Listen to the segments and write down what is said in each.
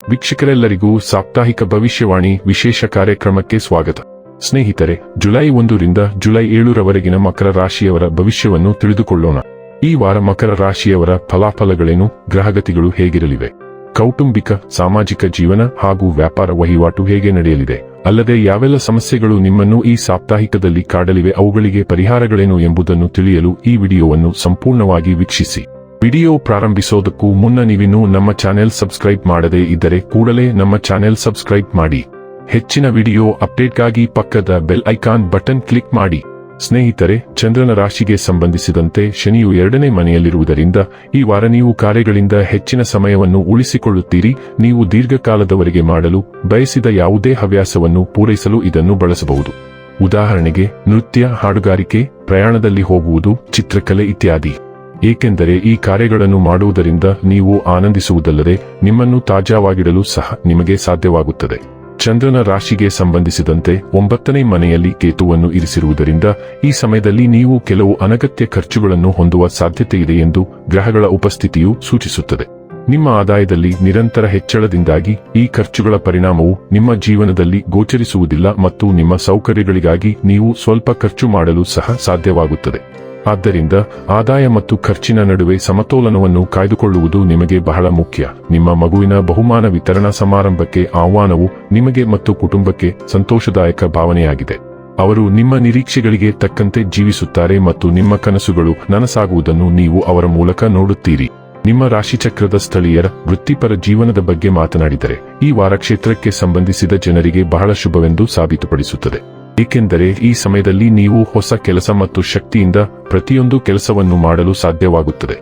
ವೀಕ್ಷಕರೆಲ್ಲರಿಗೂ ಸಾಪ್ತಾಹಿಕ ಭವಿಷ್ಯವಾಣಿ ವಿಶೇಷ ಕಾರ್ಯಕ್ರಮಕ್ಕೆ ಸ್ವಾಗತ. ಸ್ನೇಹಿತರೆ, ಜುಲೈ 1 ರಿಂದ ಜುಲೈ 7 ರವರೆಗಿನ ಮಕರ ರಾಶಿಯವರ ಭವಿಷ್ಯವನ್ನು ತಿಳಿದುಕೊಳ್ಳೋಣ. ಈ ವಾರ ಮಕರ ರಾಶಿಯವರ ಫಲಾಫಲಗಳೇನು, ಗ್ರಹಗತಿಗಳು ಹೇಗಿರಲಿವೆ, ಕೌಟುಂಬಿಕ, ಸಾಮಾಜಿಕ ಜೀವನ ಹಾಗೂ ವ್ಯಾಪಾರ ವಹಿವಾಟು ಹೇಗೆ ನಡೆಯಲಿದೆ, ಅಲ್ಲದೆ ಯಾವೆಲ್ಲ ಸಮಸ್ಯೆಗಳು ನಿಮ್ಮನ್ನು ಈ ಸಾಪ್ತಾಹಿಕದಲ್ಲಿ ಕಾಡಲಿವೆ, ಅವುಗಳಿಗೆ ಪರಿಹಾರಗಳೇನು ಎಂಬುದನ್ನು ತಿಳಿಯಲು ಈ ವಿಡಿಯೋವನ್ನು ಸಂಪೂರ್ಣವಾಗಿ ವೀಕ್ಷಿಸಿ. ವಿಡಿಯೋ ಪ್ರಾರಂಭಿಸೋದಕ್ಕೂ ಮುನ್ನ ನೀವಿನ್ನೂ ನಮ್ಮ ಚಾನೆಲ್ ಸಬ್ಸ್ಕ್ರೈಬ್ ಮಾಡದೇ ಇದ್ದರೆ ಕೂಡಲೇ ನಮ್ಮ ಚಾನೆಲ್ ಸಬ್ಸ್ಕ್ರೈಬ್ ಮಾಡಿ. ಹೆಚ್ಚಿನ ವಿಡಿಯೋ ಅಪ್ಡೇಟ್ಗಾಗಿ ಪಕ್ಕದ ಬೆಲ್ ಐಕಾನ್ ಬಟನ್ ಕ್ಲಿಕ್ ಮಾಡಿ. ಸ್ನೇಹಿತರೆ, ಚಂದ್ರನ ರಾಶಿಗೆ ಸಂಬಂಧಿಸಿದಂತೆ ಶನಿಯು 2ನೇ ಮನೆಯಲ್ಲಿರುವುದರಿಂದ ಈ ವಾರ ನೀವು ಕಾರ್ಯಗಳಿಂದ ಹೆಚ್ಚಿನ ಸಮಯವನ್ನು ಉಳಿಸಿಕೊಳ್ಳುತ್ತೀರಿ. ನೀವು ದೀರ್ಘಕಾಲದವರೆಗೆ ಮಾಡಲು ಬಯಸಿದ ಯಾವುದೇ ಹವ್ಯಾಸವನ್ನು ಪೂರೈಸಲು ಇದನ್ನು ಬಳಸಬಹುದು. ಉದಾಹರಣೆಗೆ ನೃತ್ಯ, ಹಾಡುಗಾರಿಕೆ, ಪ್ರಯಾಣದಲ್ಲಿ ಹೋಗುವುದು, ಚಿತ್ರಕಲೆ ಇತ್ಯಾದಿ. ಏಕೆಂದರೆ ಈ ಕಾರ್ಯಗಳನ್ನು ಮಾಡುವುದರಿಂದ ನೀವು ಆನಂದಿಸುವುದಲ್ಲದೆ ನಿಮ್ಮನ್ನು ತಾಜಾವಾಗಿಡಲು ಸಹ ನಿಮಗೆ ಸಾಧ್ಯವಾಗುತ್ತದೆ. ಚಂದ್ರನ ರಾಶಿಗೆ ಸಂಬಂಧಿಸಿದಂತೆ 9ನೇ ಮನೆಯಲ್ಲಿ ಕೇತುವನ್ನು ಇರಿಸಿರುವುದರಿಂದ ಈ ಸಮಯದಲ್ಲಿ ನೀವು ಕೆಲವು ಅನಗತ್ಯ ಖರ್ಚುಗಳನ್ನು ಹೊಂದುವ ಸಾಧ್ಯತೆಯಿದೆ ಎಂದು ಗ್ರಹಗಳ ಉಪಸ್ಥಿತಿಯು ಸೂಚಿಸುತ್ತದೆ. ನಿಮ್ಮ ಆದಾಯದಲ್ಲಿ ನಿರಂತರ ಹೆಚ್ಚಳದಿಂದಾಗಿ ಈ ಖರ್ಚುಗಳ ಪರಿಣಾಮವು ನಿಮ್ಮ ಜೀವನದಲ್ಲಿ ಗೋಚರಿಸುವುದಿಲ್ಲ ಮತ್ತು ನಿಮ್ಮ ಸೌಕರ್ಯಗಳಿಗಾಗಿ ನೀವು ಸ್ವಲ್ಪ ಖರ್ಚು ಮಾಡಲು ಸಹ ಸಾಧ್ಯವಾಗುತ್ತದೆ. ಆದ್ದರಿಂದ ಆದಾಯ ಮತ್ತು ಖರ್ಚಿನ ನಡುವೆ ಸಮತೋಲನವನ್ನು ಕಾಯ್ದುಕೊಳ್ಳುವುದು ನಿಮಗೆ ಬಹಳ ಮುಖ್ಯ. ನಿಮ್ಮ ಮಗುವಿನ ಬಹುಮಾನ ವಿತರಣಾ ಸಮಾರಂಭಕ್ಕೆ ಆಹ್ವಾನವು ನಿಮಗೆ ಮತ್ತು ಕುಟುಂಬಕ್ಕೆ ಸಂತೋಷದಾಯಕ ಭಾವನೆಯಾಗಿದೆ. ಅವರು ನಿಮ್ಮ ನಿರೀಕ್ಷೆಗಳಿಗೆ ತಕ್ಕಂತೆ ಜೀವಿಸುತ್ತಾರೆ ಮತ್ತು ನಿಮ್ಮ ಕನಸುಗಳು ನನಸಾಗುವುದನ್ನು ನೀವು ಅವರ ಮೂಲಕ ನೋಡುತ್ತೀರಿ. ನಿಮ್ಮ ರಾಶಿಚಕ್ರದ ಸ್ಥಳೀಯರ ವೃತ್ತಿಪರ ಜೀವನದ ಬಗ್ಗೆ ಮಾತನಾಡಿದರೆ ಈ ವಾರ ಕ್ಷೇತ್ರಕ್ಕೆ ಸಂಬಂಧಿಸಿದ ಜನರಿಗೆ ಬಹಳ ಶುಭವೆಂದು ಸಾಬೀತುಪಡಿಸುತ್ತದೆ. ಏಕೆಂದರೆ ಈ ಸಮಯದಲ್ಲಿ ನೀವು ಹೊಸ ಕೆಲಸ ಮತ್ತು ಶಕ್ತಿಯಿಂದ ಪ್ರತಿಯೊಂದು ಕೆಲಸವನ್ನು ಮಾಡಲು ಸಾಧ್ಯವಾಗುತ್ತದೆ.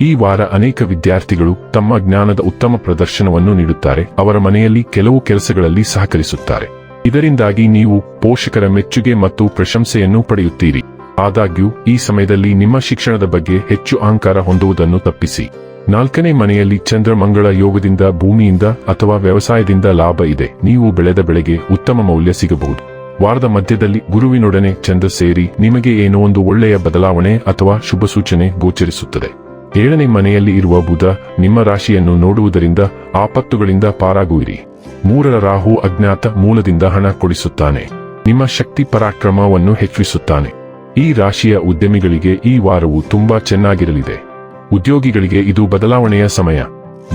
ಈ ವಾರ ಅನೇಕ ವಿದ್ಯಾರ್ಥಿಗಳು ತಮ್ಮ ಜ್ಞಾನದ ಉತ್ತಮ ಪ್ರದರ್ಶನವನ್ನು ನೀಡುತ್ತಾರೆ. ಅವರ ಮನೆಯಲ್ಲಿ ಕೆಲವು ಕೆಲಸಗಳಲ್ಲಿ ಸಹಕರಿಸುತ್ತಾರೆ. ಇದರಿಂದಾಗಿ ನೀವು ಪೋಷಕರ ಮೆಚ್ಚುಗೆ ಮತ್ತು ಪ್ರಶಂಸೆಯನ್ನು ಪಡೆಯುತ್ತೀರಿ. ಆದಾಗ್ಯೂ ಈ ಸಮಯದಲ್ಲಿ ನಿಮ್ಮ ಶಿಕ್ಷಣದ ಬಗ್ಗೆ ಹೆಚ್ಚು ಅಹಂಕಾರ ಹೊಂದುವುದನ್ನು ತಪ್ಪಿಸಿ. 4ನೇ ಮನೆಯಲ್ಲಿ ಚಂದ್ರ ಮಂಗಳ ಯೋಗದಿಂದ ಭೂಮಿಯಿಂದ ಅಥವಾ ವ್ಯವಸಾಯದಿಂದ ಲಾಭ ಇದೆ. ನೀವು ಬೆಳೆದ ಬೆಳೆಗೆ ಉತ್ತಮ ಮೌಲ್ಯ ಸಿಗಬಹುದು. ವಾರದ ಮಧ್ಯದಲ್ಲಿ ಗುರುವಿನೊಡನೆ ಚಂದ್ರ ಸೇರಿ ನಿಮಗೆ ಏನೋ ಒಂದು ಒಳ್ಳೆಯ ಬದಲಾವಣೆ ಅಥವಾ ಶುಭ ಸೂಚನೆ ಗೋಚರಿಸುತ್ತದೆ. 7ನೇ ಮನೆಯಲ್ಲಿ ಇರುವ ಬುಧ ನಿಮ್ಮ ರಾಶಿಯನ್ನು ನೋಡುವುದರಿಂದ ಆಪತ್ತುಗಳಿಂದ ಪಾರಾಗುವಿರಿ. 3ರ ರಾಹು ಅಜ್ಞಾತ ಮೂಲದಿಂದ ಹಣ ಕೊಡಿಸುತ್ತಾನೆ. ನಿಮ್ಮ ಶಕ್ತಿ ಪರಾಕ್ರಮವನ್ನು ಹೆಚ್ಚಿಸುತ್ತಾನೆ. ಈ ರಾಶಿಯ ಉದ್ಯಮಿಗಳಿಗೆ ಈ ವಾರವು ತುಂಬಾ ಚೆನ್ನಾಗಿರಲಿದೆ. ಉದ್ಯೋಗಿಗಳಿಗೆ ಇದು ಬದಲಾವಣೆಯ ಸಮಯ.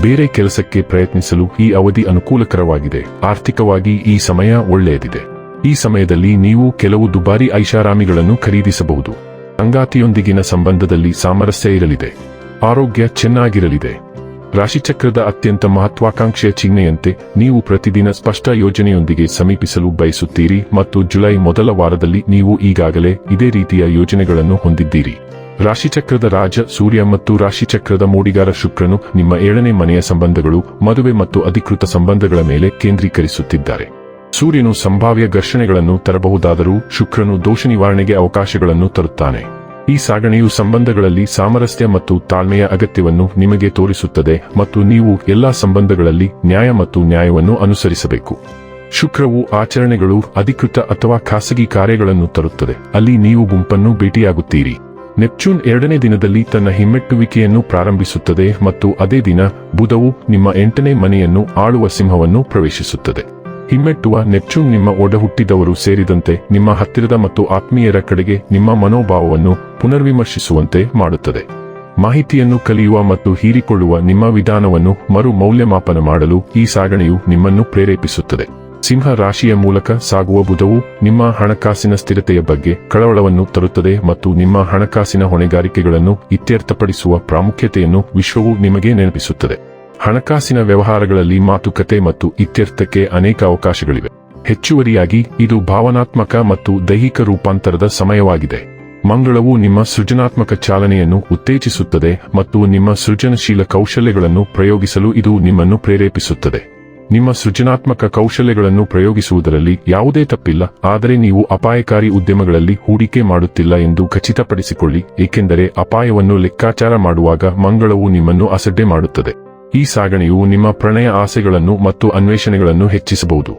ಬೇರೆ ಕೆಲಸಕ್ಕೆ ಪ್ರಯತ್ನಿಸಲು ಈ ಅವಧಿ ಅನುಕೂಲಕರವಾಗಿದೆ. ಆರ್ಥಿಕವಾಗಿ ಈ ಸಮಯ ಒಳ್ಳೆಯದಿದೆ. ಈ ಸಮಯದಲ್ಲಿ ನೀವು ಕೆಲವು ದುಬಾರಿ ಐಷಾರಾಮಿಗಳನ್ನು ಖರೀದಿಸಬಹುದು. ಸಂಗಾತಿಯೊಂದಿಗಿನ ಸಂಬಂಧದಲ್ಲಿ ಸಾಮರಸ್ಯ ಇರಲಿದೆ. ಆರೋಗ್ಯ ಚೆನ್ನಾಗಿರಲಿದೆ. ರಾಶಿಚಕ್ರದ ಅತ್ಯಂತ ಮಹತ್ವಾಕಾಂಕ್ಷೆಯ ಚಿಹ್ನೆಯಂತೆ ನೀವು ಪ್ರತಿದಿನ ಸ್ಪಷ್ಟ ಯೋಜನೆಯೊಂದಿಗೆ ಸಮೀಪಿಸಲು ಬಯಸುತ್ತೀರಿ ಮತ್ತು ಜುಲೈ ಮೊದಲ ವಾರದಲ್ಲಿ ನೀವು ಈಗಾಗಲೇ ಇದೇ ರೀತಿಯ ಯೋಜನೆಗಳನ್ನು ಹೊಂದಿದ್ದೀರಿ. ರಾಶಿಚಕ್ರದ ರಾಜ ಸೂರ್ಯ ಮತ್ತು ರಾಶಿಚಕ್ರದ ಮೋಡಿಗಾರ ಶುಕ್ರನು ನಿಮ್ಮ 7ನೇ ಮನೆಯ ಸಂಬಂಧಗಳು, ಮದುವೆ ಮತ್ತು ಅಧಿಕೃತ ಸಂಬಂಧಗಳ ಮೇಲೆ ಕೇಂದ್ರೀಕರಿಸುತ್ತಿದ್ದಾರೆ. ಸೂರ್ಯನು ಸಂಭಾವ್ಯ ಘರ್ಷಣೆಗಳನ್ನು ತರಬಹುದಾದರೂ ಶುಕ್ರನು ದೋಷ ನಿವಾರಣೆಗೆ ಅವಕಾಶಗಳನ್ನು ತರುತ್ತಾನೆ. ಈ ಸಾಗಣೆಯು ಸಂಬಂಧಗಳಲ್ಲಿ ಸಾಮರಸ್ಯ ಮತ್ತು ತಾಳ್ಮೆಯ ಅಗತ್ಯವನ್ನು ನಿಮಗೆ ತೋರಿಸುತ್ತದೆ ಮತ್ತು ನೀವು ಎಲ್ಲಾ ಸಂಬಂಧಗಳಲ್ಲಿ ನ್ಯಾಯ ಮತ್ತು ನ್ಯಾಯವನ್ನು ಅನುಸರಿಸಬೇಕು. ಶುಕ್ರವು ಆಚರಣೆಗಳು, ಅಧಿಕೃತ ಅಥವಾ ಖಾಸಗಿ ಕಾರ್ಯಗಳನ್ನು ತರುತ್ತದೆ. ಅಲ್ಲಿ ನೀವು ಗುಂಪನ್ನು ಭೇಟಿಯಾಗುತ್ತೀರಿ. ನೆಪ್ಚೂನ್ 2ನೇ ದಿನದಲ್ಲಿ ತನ್ನ ಹಿಮ್ಮೆಟ್ಟುವಿಕೆಯನ್ನು ಪ್ರಾರಂಭಿಸುತ್ತದೆ ಮತ್ತು ಅದೇ ದಿನ ಬುಧವು ನಿಮ್ಮ 8ನೇ ಮನೆಯನ್ನು ಆಳುವ ಸಿಂಹವನ್ನು ಪ್ರವೇಶಿಸುತ್ತದೆ. ಹಿಮ್ಮೆಟ್ಟುವ ನೆಪ್ಚೂನ್ ನಿಮ್ಮ ಒಡಹುಟ್ಟಿದವರು ಸೇರಿದಂತೆ ನಿಮ್ಮ ಹತ್ತಿರದ ಮತ್ತು ಆತ್ಮೀಯರ ಕಡೆಗೆ ನಿಮ್ಮ ಮನೋಭಾವವನ್ನು ಪುನರ್ವಿಮರ್ಶಿಸುವಂತೆ ಮಾಡುತ್ತದೆ. ಮಾಹಿತಿಯನ್ನು ಕಲಿಯುವ ಮತ್ತು ಹೀರಿಕೊಳ್ಳುವ ನಿಮ್ಮ ವಿಧಾನವನ್ನು ಮರು ಮೌಲ್ಯಮಾಪನ ಮಾಡಲು ಈ ಸಾಗಣೆಯು ನಿಮ್ಮನ್ನು ಪ್ರೇರೇಪಿಸುತ್ತದೆ. ಸಿಂಹ ರಾಶಿಯ ಮೂಲಕ ಸಾಗುವ ಬುಧವು ನಿಮ್ಮ ಹಣಕಾಸಿನ ಸ್ಥಿರತೆಯ ಬಗ್ಗೆ ಕಳವಳವನ್ನು ತರುತ್ತದೆ ಮತ್ತು ನಿಮ್ಮ ಹಣಕಾಸಿನ ಹೊಣೆಗಾರಿಕೆಗಳನ್ನು ಇತ್ಯರ್ಥಪಡಿಸುವ ಪ್ರಾಮುಖ್ಯತೆಯನ್ನು ವಿಶ್ವವು ನಿಮಗೆ ನೆನಪಿಸುತ್ತದೆ. ಹಣಕಾಸಿನ ವ್ಯವಹಾರಗಳಲ್ಲಿ ಮಾತುಕತೆ ಮತ್ತು ಇತ್ಯರ್ಥಕ್ಕೆ ಅನೇಕ ಅವಕಾಶಗಳಿವೆ. ಹೆಚ್ಚುವರಿಯಾಗಿ ಇದು ಭಾವನಾತ್ಮಕ ಮತ್ತು ದೈಹಿಕ ರೂಪಾಂತರದ ಸಮಯವಾಗಿದೆ. ಮಂಗಳವು ನಿಮ್ಮ ಸೃಜನಾತ್ಮಕ ಚಾಲನೆಯನ್ನು ಉತ್ತೇಜಿಸುತ್ತದೆ ಮತ್ತು ನಿಮ್ಮ ಸೃಜನಶೀಲ ಕೌಶಲ್ಯಗಳನ್ನು ಪ್ರಯೋಗಿಸಲು ಇದು ನಿಮ್ಮನ್ನು ಪ್ರೇರೇಪಿಸುತ್ತದೆ. ನಿಮ್ಮ ಸೃಜನಾತ್ಮಕ ಕೌಶಲ್ಯಗಳನ್ನು ಪ್ರಯೋಗಿಸುವುದರಲ್ಲಿ ಯಾವುದೇ ತಪ್ಪಿಲ್ಲ, ಆದರೆ ನೀವು ಅಪಾಯಕಾರಿ ಉದ್ಯಮಗಳಲ್ಲಿ ಹೂಡಿಕೆ ಮಾಡುತ್ತಿಲ್ಲ ಎಂದು ಖಚಿತಪಡಿಸಿಕೊಳ್ಳಿ, ಏಕೆಂದರೆ ಅಪಾಯವನ್ನು ಲೆಕ್ಕಾಚಾರ ಮಾಡುವಾಗ ಮಂಗಳವು ನಿಮ್ಮನ್ನು ಅಸಡ್ಡೆ ಮಾಡುತ್ತದೆ. ಈ ಸಾಗಣೆಯು ನಿಮ್ಮ ಪ್ರಣಯ ಆಸೆಗಳನ್ನು ಮತ್ತು ಅನ್ವೇಷಣೆಗಳನ್ನು ಹೆಚ್ಚಿಸಬಹುದು.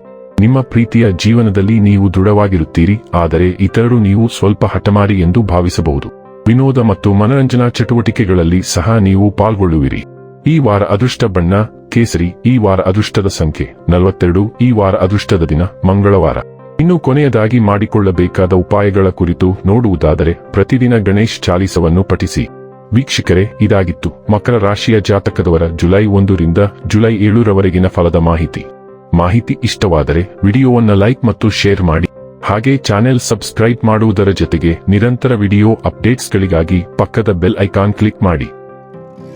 ನಿಮ್ಮ ಪ್ರೀತಿಯ ಜೀವನದಲ್ಲಿ ನೀವು ದೃಢವಾಗಿರುತ್ತೀರಿ, ಆದರೆ ಇತರರು ನೀವು ಸ್ವಲ್ಪ ಹಠಮಾರಿ ಎಂದು ಭಾವಿಸಬಹುದು. ವಿನೋದ ಮತ್ತು ಮನರಂಜನಾ ಚಟುವಟಿಕೆಗಳಲ್ಲಿ ಸಹ ನೀವು ಪಾಲ್ಗೊಳ್ಳುವಿರಿ. ಈ ವಾರ ಅದೃಷ್ಟ ಬಣ್ಣ ಕೇಸರಿ ಈ ವಾರ ಅದೃಷ್ಟದ ಸಂಖ್ಯೆ 42 ಈ ವಾರ ಅದೃಷ್ಟದ ದಿನ ಮಂಗಳವಾರ. ಇನ್ನು ಕೊನೆಯದಾಗಿ ಮಾಡಿಕೊಳ್ಳಬೇಕಾದ ಉಪಾಯಗಳ ಕುರಿತು ನೋಡುವುದಾದರೆ ಪ್ರತಿದಿನ ಗಣೇಶ್ ಚಾಲಿಸವನ್ನು ಪಠಿಸಿ. ವೀಕ್ಷಕರೇ, ಇದಾಗಿತ್ತು ಮಕರ ರಾಶಿಯ ಜಾತಕದವರ ಜುಲೈ 1 ರಿಂದ ಜುಲೈ 7 ರವರೆಗಿನ ಫಲದ ಮಾಹಿತಿ ಇಷ್ಟವಾದರೆ ವಿಡಿಯೋವನ್ನು ಲೈಕ್ ಮತ್ತು ಶೇರ್ ಮಾಡಿ. ಹಾಗೆ ಚಾನೆಲ್ ಸಬ್ಸ್ಕ್ರೈಬ್ ಮಾಡುವುದರ ಜೊತೆಗೆ ನಿರಂತರ ವಿಡಿಯೋ ಅಪ್ಡೇಟ್ಸ್ಗಳಿಗಾಗಿ ಪಕ್ಕದ ಬೆಲ್ ಐಕಾನ್ ಕ್ಲಿಕ್ ಮಾಡಿ.